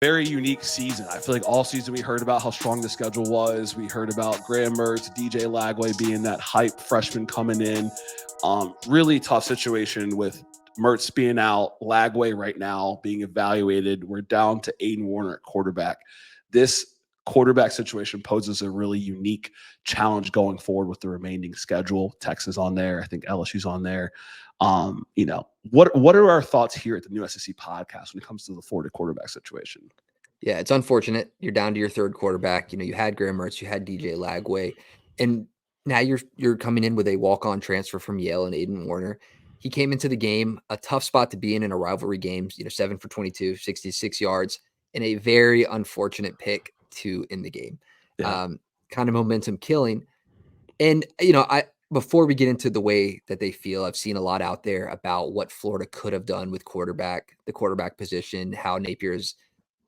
Very unique season. I feel like all season we heard about how strong the schedule was. We heard about Graham Mertz, DJ Lagway being that hype freshman coming in. Really tough situation with Mertz being out, Lagway right now being evaluated. We're down to Aiden Warner at quarterback. This quarterback situation poses a really unique challenge going forward with the remaining schedule. Texas on there. I think LSU's on there. What are our thoughts here at the New SEC podcast when it comes to the Florida quarterback situation? Yeah, it's unfortunate. You're down to your third quarterback. You had Graham Mertz, you had DJ Lagway, and now you're coming in with a walk-on transfer from Yale and Aiden Warner. He came into the game, a tough spot to be in a rivalry game, 7 for 22, 66 yards, and a very unfortunate pick to in the game. Yeah. Kind of momentum killing. And, before we get into the way that they feel, I've seen a lot out there about what Florida could have done with the quarterback position, how Napier's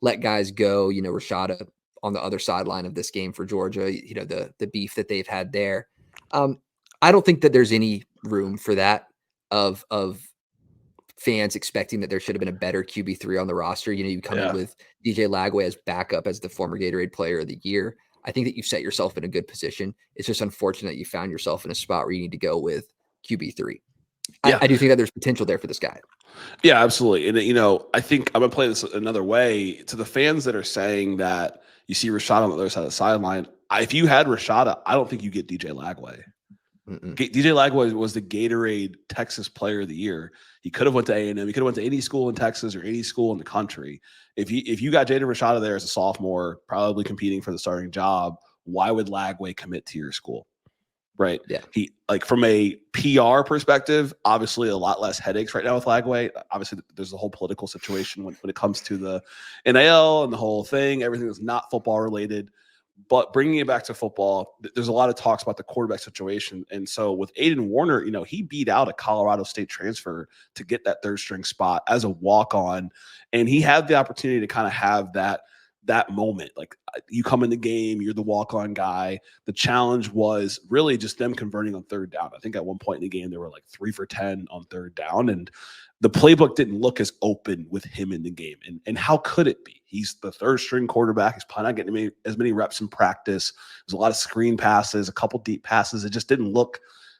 let guys go, Rashada on the other sideline of this game for Georgia, the beef that they've had there. I don't think that there's any room for that of fans expecting that there should have been a better QB3 on the roster. You come in with DJ Lagway as backup as the former Gatorade Player of the Year. I think that you've set yourself in a good position. It's just unfortunate you found yourself in a spot where you need to go with QB3. Yeah. I do think that there's potential there for this guy. Yeah, absolutely. And, I think I'm going to play this another way to the fans that are saying that you see Rashada on the other side of the sideline. If you had Rashada, I don't think you get DJ Lagway. DJ Lagway was the Gatorade Texas Player of the Year. He could have went to A&M. He could have went to any school in Texas or any school in the country. If you got Jaden Rashada there as a sophomore, probably competing for the starting job, why would Lagway commit to your school? Right. Yeah. He from a PR perspective, obviously a lot less headaches right now with Lagway. Obviously, there's a whole political situation when it comes to the NIL and the whole thing. Everything that's not football related. But bringing it back to football, there's a lot of talks about the quarterback situation. And so with Aiden Warner, he beat out a Colorado State transfer to get that third string spot as a walk-on. And he had the opportunity to kind of have that moment. Like, you come in the game, you're the walk-on guy. The challenge was really just them converting on third down. I think at one point in the game, they were like 3 for 10 on third down. And the playbook didn't look as open with him in the game. And how could it be? He's the third string quarterback. He's probably not getting as many reps in practice. There's a lot of screen passes, a couple deep passes. It just didn't look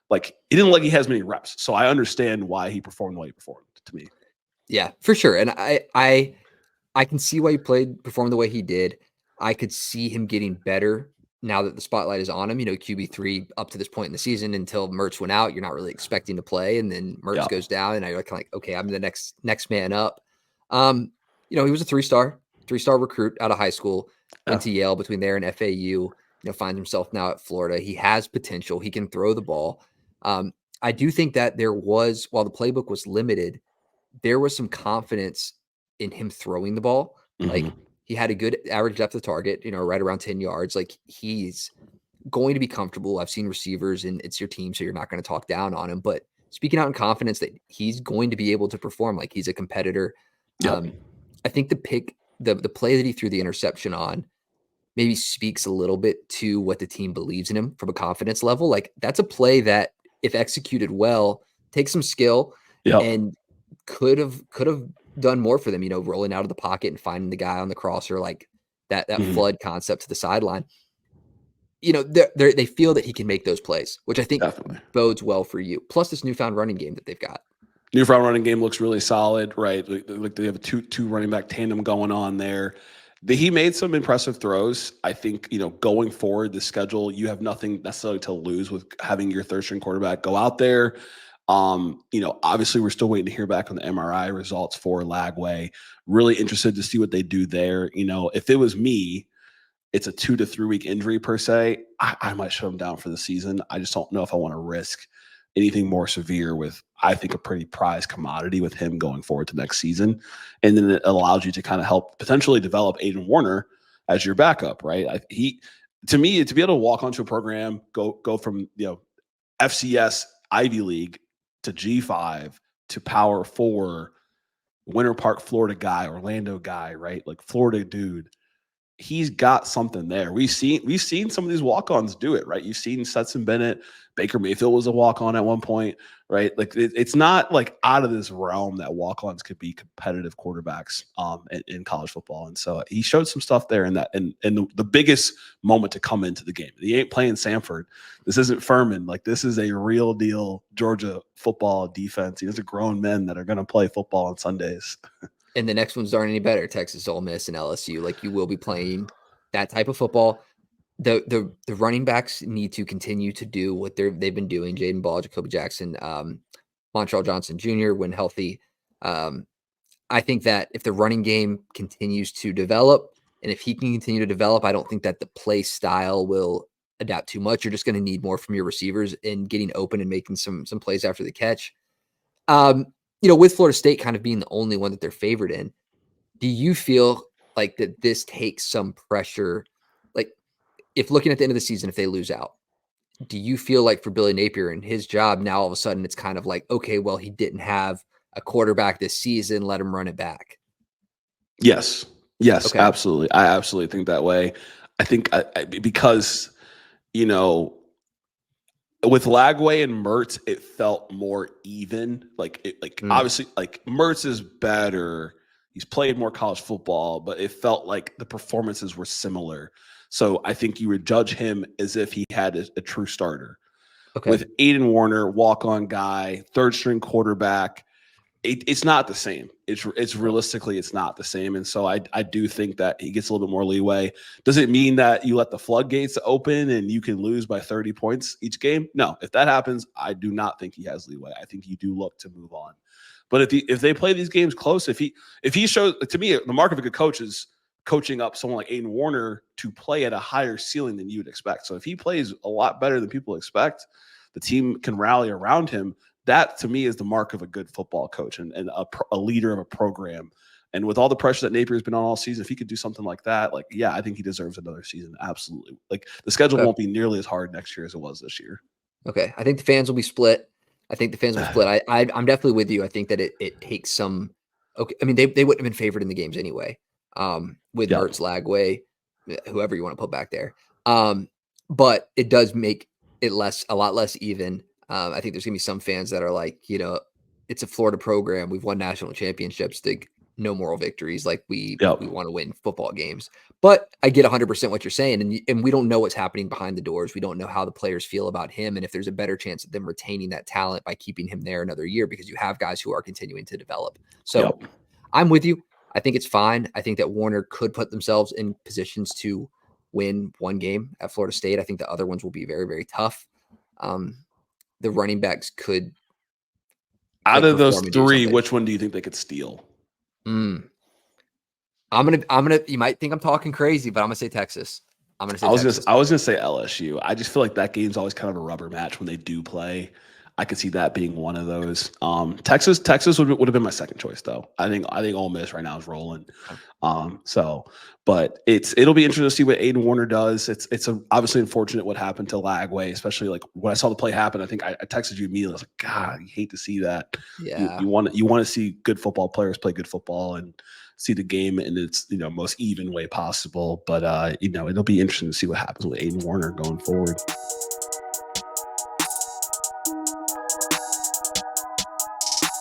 like he has many reps. So I understand why he performed the way he performed, to me. Yeah, for sure. And I can see why he performed the way he did. I could see him getting better now that the spotlight is on him. QB3 up to this point in the season until Mertz went out, you're not really expecting to play. And then Mertz goes down and you're kind of like, okay, I'm the next man up. He was a three-star recruit out of high school, went to Yale between there and FAU, finds himself now at Florida. He has potential. He can throw the ball. I do think that while the playbook was limited, there was some confidence in him throwing the ball. Like, he had a good average depth of target, right around 10 yards. Like, he's going to be comfortable. I've seen receivers, and it's your team, so you're not going to talk down on him. But speaking out in confidence that he's going to be able to perform, like he's a competitor. I think the play that he threw the interception on maybe speaks a little bit to what the team believes in him from a confidence level. Like, that's a play that, if executed well, takes some skill and could have done more for them, rolling out of the pocket and finding the guy on the crosser, like that flood concept to the sideline. They feel that he can make those plays, which I think bodes well for you. Plus this newfound running game that they've got. Newfound running game looks really solid, right? Like they have a two running back tandem going on there. He made some impressive throws. I think, going forward, the schedule, you have nothing necessarily to lose with having your third string quarterback go out there. Obviously we're still waiting to hear back on the MRI results for Lagway. Really interested to see what they do there. If it was me, it's a 2 to 3 week injury per se. I might shut him down for the season. I just don't know if I want to risk anything more severe with, I think, a pretty prized commodity with him going forward to next season. And then it allows you to kind of help potentially develop Aiden Warner as your backup, right? To me, to be able to walk onto a program, go from, FCS Ivy League to G5 to Power 4, Winter Park, Florida guy, Orlando guy, right? Like, Florida dude. he's got something there. We've seen some of these walk-ons do it, right? You've seen Stetson Bennett, Baker Mayfield was a walk-on at one point, right? Like it's not like out of this realm that walk-ons could be competitive quarterbacks in college football. And so he showed some stuff there in that, and the biggest moment to come into the game. He ain't playing Samford. This isn't Furman. Like, this is a real deal Georgia football defense. These are grown men that are going to play football on Sundays. And the next ones aren't any better. Texas, Ole Miss, and LSU. Like, you will be playing that type of football. The running backs need to continue to do what they've been doing. Jaden Ball, Jacoby Jackson, Montreal Johnson Jr. when healthy. I think that if the running game continues to develop, and if he can continue to develop, I don't think that the play style will adapt too much. You're just going to need more from your receivers in getting open and making some plays after the catch. With Florida State kind of being the only one that they're favored in, do you feel like that this takes some pressure? Like, if looking at the end of the season, if they lose out, do you feel like for Billy Napier and his job now, all of a sudden it's kind of like, okay, well, he didn't have a quarterback this season, let him run it back? Yes, Okay. absolutely. I absolutely think that way. I think because, with Lagway and Mertz, it felt more even. Obviously, like, Mertz is better. He's played more college football, but it felt like the performances were similar. So I think you would judge him as if he had a true starter. Okay. With Aiden Warner, walk-on guy, third-string quarterback, it's not the same. It's realistically, it's not the same. And so I do think that he gets a little bit more leeway. Does it mean that you let the floodgates open and you can lose by 30 points each game? No. If that happens, I do not think he has leeway. I think you do look to move on. But if they play these games close, if he shows, to me, the mark of a good coach is coaching up someone like Aiden Warner to play at a higher ceiling than you would expect. So if he plays a lot better than people expect, the team can rally around him. That, to me, is the mark of a good football coach and a leader of a program. And with all the pressure that Napier's been on all season, if he could do something like that, I think he deserves another season. Absolutely. Like, the schedule won't be nearly as hard next year as it was this year. Okay. I think the fans will be split. I'm definitely with you. I think that it takes some. Okay. I mean, they wouldn't have been favored in the games anyway. With Mertz, Lagway, whoever you want to put back there. But it does make it a lot less even. I think there's going to be some fans that are like, it's a Florida program. We've won national championships. No moral victories. Like, we want to win football games. But I get 100% what you're saying. And we don't know what's happening behind the doors. We don't know how the players feel about him. And if there's a better chance of them retaining that talent by keeping him there another year, because you have guys who are continuing to develop. So I'm with you. I think it's fine. I think that Warner could put themselves in positions to win one game at Florida State. I think the other ones will be very, very tough. The running backs could. Out of those three, which one do you think they could steal? I'm gonna. You might think I'm talking crazy, but I'm gonna say Texas. I was gonna say LSU. I just feel like that game's always kind of a rubber match when they do play. I could see that being one of those. Texas would have been my second choice, though. I think Ole Miss right now is rolling. But it'll be interesting to see what Aiden Warner does. It's obviously unfortunate what happened to Lagway, especially like when I saw the play happen. I think I texted you immediately. I was like, God, you hate to see that. Yeah, you want to see good football players play good football and see the game in its most even way possible. But it'll be interesting to see what happens with Aiden Warner going forward.